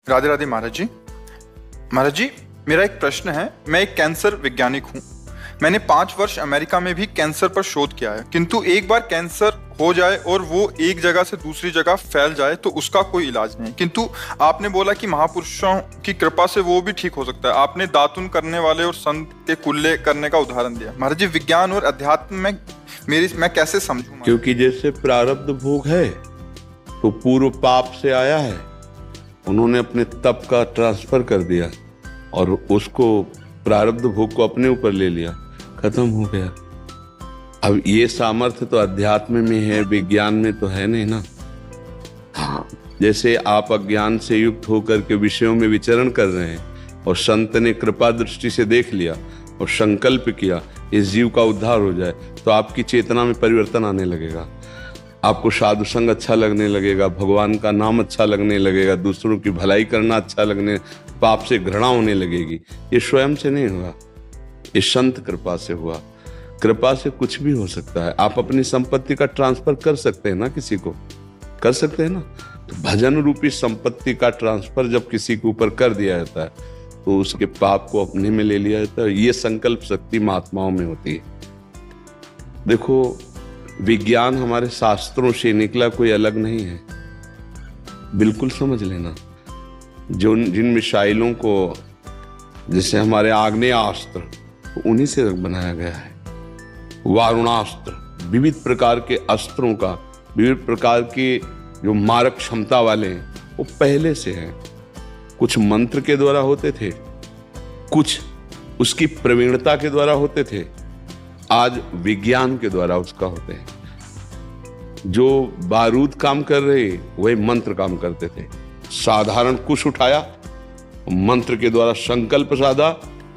राधे राधे महाराज जी। महाराज जी, मेरा एक प्रश्न है। मैं एक कैंसर वैज्ञानिक हूँ। मैंने 5 वर्ष अमेरिका में भी कैंसर पर शोध किया है, किंतु एक बार कैंसर हो जाए और वो एक जगह से दूसरी जगह फैल जाए तो उसका कोई इलाज नहीं। किंतु आपने बोला कि महापुरुषों की कृपा से वो भी ठीक हो सकता है। आपने दातुन करने वाले और संत के कुल्ले करने का उदाहरण दिया। महाराज जी, विज्ञान और अध्यात्म में मैं कैसे समझूं? क्योंकि जैसे प्रारब्ध भोग है तो पूर्व पाप से आया है, उन्होंने अपने तप का ट्रांसफर कर दिया और उसको प्रारब्ध भोग को अपने ऊपर ले लिया, खत्म हो गया। अब ये सामर्थ्य तो अध्यात्म में है, विज्ञान में तो है नहीं ना। हाँ, जैसे आप अज्ञान से युक्त होकर के विषयों में विचरण कर रहे हैं और संत ने कृपा दृष्टि से देख लिया और संकल्प किया इस जीव का उद्धार हो जाए, तो आपकी चेतना में परिवर्तन आने लगेगा। आपको साधु संग अच्छा लगने लगेगा, भगवान का नाम अच्छा लगने लगेगा, दूसरों की भलाई करना अच्छा लगने, पाप से घृणा होने लगेगी। ये स्वयं से नहीं हुआ, ये संत कृपा से हुआ। कृपा से कुछ भी हो सकता है। आप अपनी संपत्ति का ट्रांसफर कर सकते हैं ना, किसी को कर सकते हैं ना। तो भजन रूपी संपत्ति का ट्रांसफर जब किसी के ऊपर कर दिया जाता है तो उसके पाप को अपने में ले लिया जाता है। ये संकल्प शक्ति महात्माओं में होती है। देखो, विज्ञान हमारे शास्त्रों से निकला कोई अलग नहीं है, बिल्कुल समझ लेना। जो जिन मिसाइलों को, जैसे हमारे आग्नेयास्त्र, तो उन्हीं से बनाया गया है। वारुणास्त्र, विविध प्रकार के अस्त्रों का, विविध प्रकार के जो मारक क्षमता वाले हैं, वो पहले से हैं। कुछ मंत्र के द्वारा होते थे, कुछ उसकी प्रवीणता के द्वारा होते थे, आज विज्ञान के द्वारा उसका होते हैं। जो बारूद काम कर रहे वही मंत्र काम करते थे। साधारण कुश उठाया, मंत्र के द्वारा संकल्प साधा,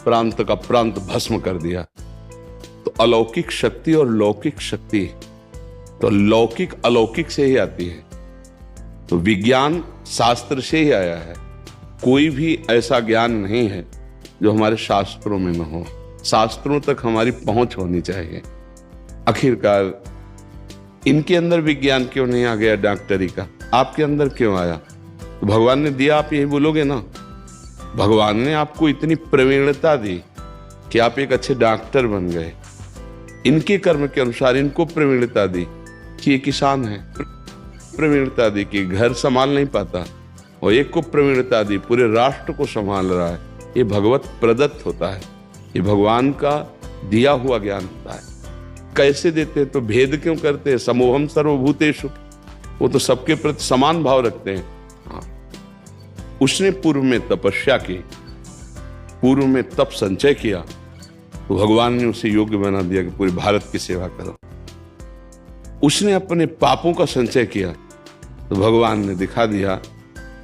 प्रांत का प्रांत भस्म कर दिया। तो अलौकिक शक्ति और लौकिक शक्ति, तो लौकिक अलौकिक से ही आती है। तो विज्ञान शास्त्र से ही आया है। कोई भी ऐसा ज्ञान नहीं है जो हमारे शास्त्रों में न हो। शास्त्रों तक हमारी पहुंच होनी चाहिए। आखिरकार इनके अंदर विज्ञान क्यों नहीं आ गया डॉक्टरी का, आपके अंदर क्यों आया? तो भगवान ने दिया, आप यही बोलोगे ना। भगवान ने आपको इतनी प्रवीणता दी कि आप एक अच्छे डॉक्टर बन गए। इनके कर्म के अनुसार इनको प्रवीणता दी कि ये किसान है, प्रवीणता दी कि घर संभाल नहीं पाता, और एक को प्रवीणता दी पूरे राष्ट्र को संभाल रहा है। ये भगवत प्रदत्त होता है, ये भगवान का दिया हुआ ज्ञान होता है। कैसे देते हैं? तो भेद क्यों करते हैं? समोहम सर्वभूतेषु, वो तो सबके प्रति समान भाव रखते हैं। हाँ, उसने पूर्व में तपस्या की, पूर्व में तप संचय किया, तो भगवान ने उसे योग्य बना दिया कि पूरे भारत की सेवा करो। उसने अपने पापों का संचय किया तो भगवान ने दिखा दिया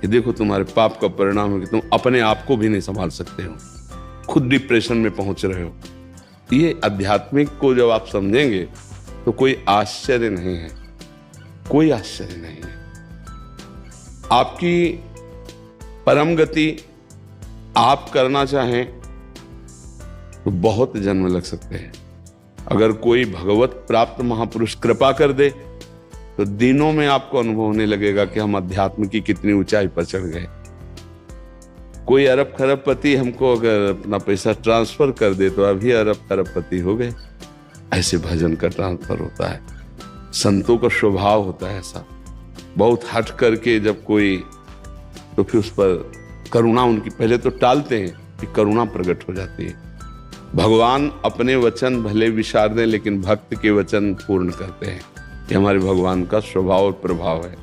कि देखो, तुम्हारे पाप का परिणाम है कि तुम अपने आप को भी नहीं संभाल सकते हो, खुद डिप्रेशन में पहुंच रहे हो। ये आध्यात्मिक को जब आप समझेंगे तो कोई आश्चर्य नहीं है, कोई आश्चर्य नहीं है। आपकी परम गति आप करना चाहें तो बहुत जन्म लग सकते हैं। अगर कोई भगवत प्राप्त महापुरुष कृपा कर दे तो दिनों में आपको अनुभव होने लगेगा कि हम अध्यात्म की कितनी ऊंचाई पर चढ़ गए। कोई अरब खरबपति हमको अगर अपना पैसा ट्रांसफर कर दे तो अभी अरब खरबपति हो गए। ऐसे भजन का ट्रांसफर होता है, संतों का स्वभाव होता है ऐसा। बहुत हट करके जब कोई, तो फिर उस पर करुणा उनकी पहले तो टालते हैं, फिर करुणा प्रकट हो जाती है। भगवान अपने वचन भले विसार दें लेकिन भक्त के वचन पूर्ण करते हैं। ये हमारे भगवान का स्वभाव और प्रभाव है।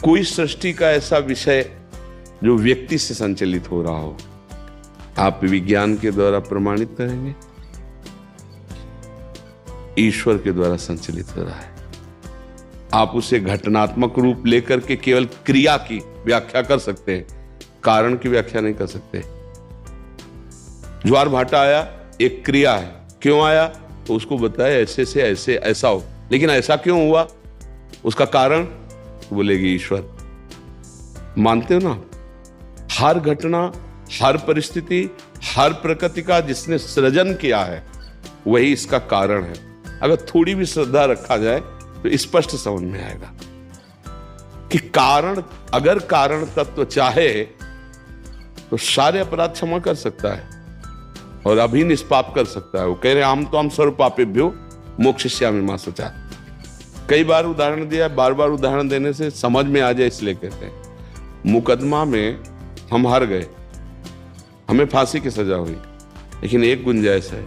कोई सृष्टि का ऐसा विषय जो व्यक्ति से संचालित हो रहा हो, आप विज्ञान के द्वारा प्रमाणित करेंगे, ईश्वर के द्वारा संचालित हो रहा है। आप उसे घटनात्मक रूप लेकर के केवल क्रिया की व्याख्या कर सकते हैं, कारण की व्याख्या नहीं कर सकते। ज्वार भाटा आया, एक क्रिया है, क्यों आया तो उसको बताया ऐसे से ऐसे ऐसा हो, लेकिन ऐसा क्यों हुआ, उसका कारण बोलेगी ईश्वर। मानते हो ना? हर घटना, हर परिस्थिति, हर प्रकृति का जिसने सृजन किया है वही इसका कारण है। अगर थोड़ी भी श्रद्धा रखा जाए तो स्पष्ट समझ में आएगा। कि कारण, अगर कारण तत्व चाहे तो सारे अपराध क्षमा कर सकता है और अभी निष्पाप कर सकता है। वो कह रहे हम तो हम सर्वपापेभ्यो मोक्षयिष्यामि मा शुचा। कई बार उदाहरण दिया, बार बार उदाहरण देने से समझ में आ जाए इसलिए कहते हैं। मुकदमा में हम हार गए, हमें फांसी की सजा हुई, लेकिन एक गुंजाइश है,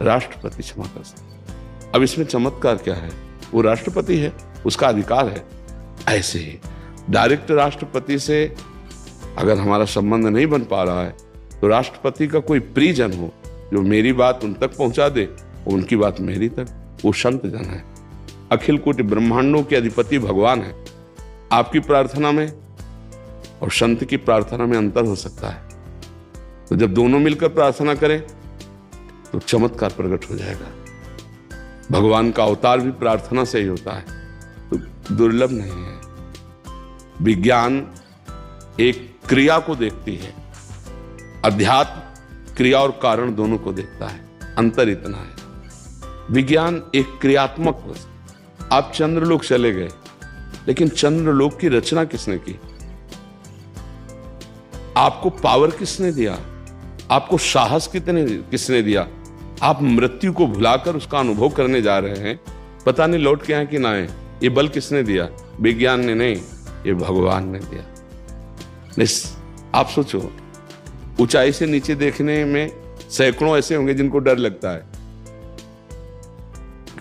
राष्ट्रपति क्षमा कर सकते। अब इसमें चमत्कार क्या है? वो राष्ट्रपति है, उसका अधिकार है। ऐसे ही डायरेक्ट राष्ट्रपति से अगर हमारा संबंध नहीं बन पा रहा है तो राष्ट्रपति का कोई प्रियजन हो जो मेरी बात उन तक पहुंचा दे, उनकी बात मेरी तक, वो संत जन है। अखिल कोटि ब्रह्मांडों के अधिपति भगवान है। आपकी प्रार्थना में और संत की प्रार्थना में अंतर हो सकता है, तो जब दोनों मिलकर प्रार्थना करें तो चमत्कार प्रकट हो जाएगा। भगवान का अवतार भी प्रार्थना से ही होता है, तो दुर्लभ नहीं है। विज्ञान एक क्रिया को देखती है, अध्यात्म क्रिया और कारण दोनों को देखता है। अंतर इतना है, विज्ञान एक क्रियात्मक वस्तु। आप चंद्रलोक चले गए, लेकिन चंद्रलोक की रचना किसने की? आपको पावर किसने दिया? आपको साहस किसने दिया? आप मृत्यु को भुलाकर उसका अनुभव करने जा रहे हैं, पता नहीं लौट के आए कि ना आए। ये बल किसने दिया? विज्ञान ने नहीं, ये भगवान ने दिया। आप सोचो, ऊंचाई से नीचे देखने में सैकड़ों ऐसे होंगे जिनको डर लगता है,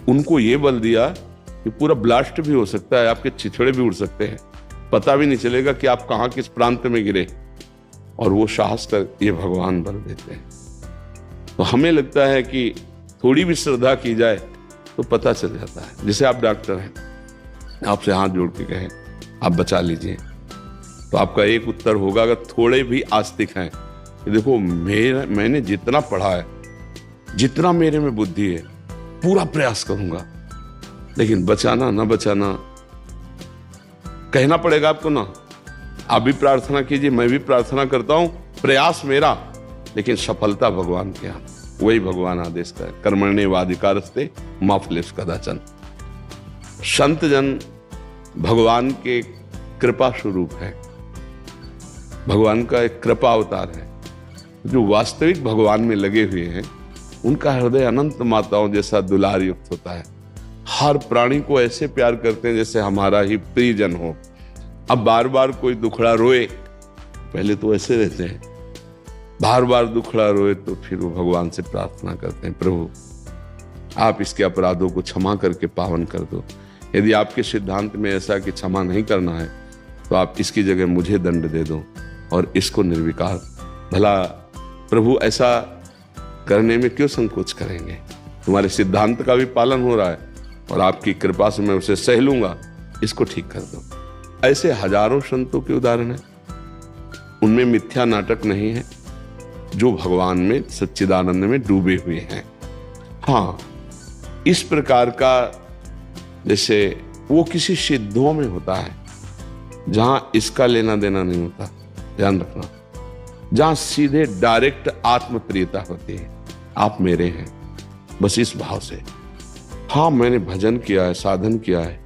उनको ये बल दिया कि पूरा ब्लास्ट भी हो सकता है, आपके छिछड़े भी उड़ सकते हैं, पता भी नहीं चलेगा कि आप कहां किस प्रांत में गिरे, और वो साहस कर ये भगवान बल देते हैं। तो हमें लगता है कि थोड़ी भी श्रद्धा की जाए तो पता चल जाता है। जैसे आप डॉक्टर हैं, आपसे हाथ जोड़ के कहें आप बचा लीजिए, तो आपका एक उत्तर होगा, अगर थोड़े भी आस्तिक हैं, देखो मैंने जितना पढ़ा है, जितना मेरे में बुद्धि है, पूरा प्रयास करूंगा, लेकिन बचाना ना बचाना कहना पड़ेगा आपको ना। आप भी प्रार्थना कीजिए, मैं भी प्रार्थना करता हूं, प्रयास मेरा, लेकिन सफलता भगवान के यहाँ। वही भगवान आदेश का है, कर्मण्येवाधिकारस्ते मा फलेषु कदाचन। संत जन भगवान के कृपा स्वरूप है, भगवान का एक कृपा अवतार है। जो वास्तविक भगवान में लगे हुए हैं, उनका हृदय अनंत माताओं जैसा दुलार युक्त होता है। हर प्राणी को ऐसे प्यार करते हैं जैसे हमारा ही प्रियजन हो। अब बार बार कोई दुखड़ा रोए, पहले तो ऐसे रहते हैं, बार बार दुखड़ा रोए तो फिर वो भगवान से प्रार्थना करते हैं, प्रभु आप इसके अपराधों को क्षमा करके पावन कर दो। यदि आपके सिद्धांत में ऐसा कि क्षमा नहीं करना है, तो आप इसकी जगह मुझे दंड दे दो और इसको निर्विकार। भला प्रभु ऐसा करने में क्यों संकोच करेंगे? तुम्हारे सिद्धांत का भी पालन हो रहा है और आपकी कृपा से मैं उसे सह लूंगा, इसको ठीक कर दो। ऐसे हजारों संतों के उदाहरण है, उनमें मिथ्या नाटक नहीं है, जो भगवान में सच्चिदानंद में डूबे हुए हैं। हाँ, इस प्रकार का जैसे वो किसी सिद्धों में होता है जहां इसका लेना देना नहीं होता, ध्यान रखना, जहां सीधे डायरेक्ट आत्म प्रियता होती है, आप मेरे हैं, बस इस भाव से। हाँ, मैंने भजन किया है, साधन किया है,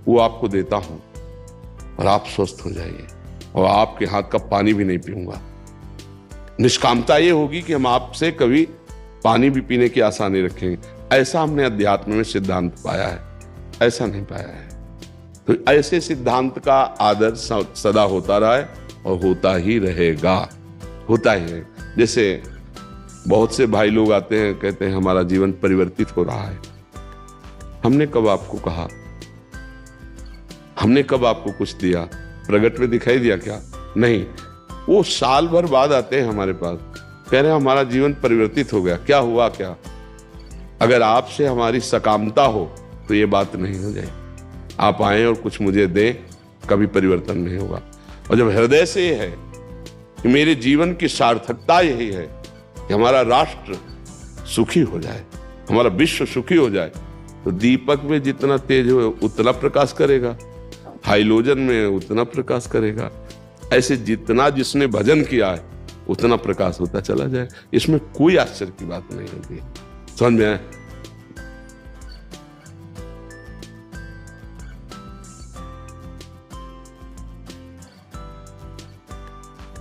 वो आपको देता हूं और आप स्वस्थ हो जाइए, और आपके हाथ का पानी भी नहीं पीऊंगा। निष्कामता ये होगी कि हम आपसे कभी पानी भी पीने की आशा नहीं रखेंगे। ऐसा हमने अध्यात्म में सिद्धांत पाया है, ऐसा नहीं पाया है। तो ऐसे सिद्धांत का आदर सदा होता रहा है और होता ही रहेगा, होता ही है। जैसे बहुत से भाई लोग आते हैं, कहते हैं हमारा जीवन परिवर्तित हो रहा है। हमने कब आपको कहा? हमने कब आपको कुछ दिया? प्रगट में दिखाई दिया क्या? नहीं। वो साल भर बाद आते हैं हमारे पास, कह रहे हैं हमारा जीवन परिवर्तित हो गया। क्या हुआ? क्या? अगर आपसे हमारी सकामता हो तो ये बात नहीं हो जाए। आप आए और कुछ मुझे दें, कभी परिवर्तन नहीं होगा। और जब हृदय से ये है कि मेरे जीवन की सार्थकता यही है कि हमारा राष्ट्र सुखी हो जाए, हमारा विश्व सुखी हो जाए, तो दीपक में जितना तेज हो उतना प्रकाश करेगा, हाइलोजन में उतना प्रकाश करेगा। ऐसे जितना जिसने भजन किया है उतना प्रकाश होता चला जाए। इसमें कोई आश्चर्य की बात नहीं होती। समझ में आए?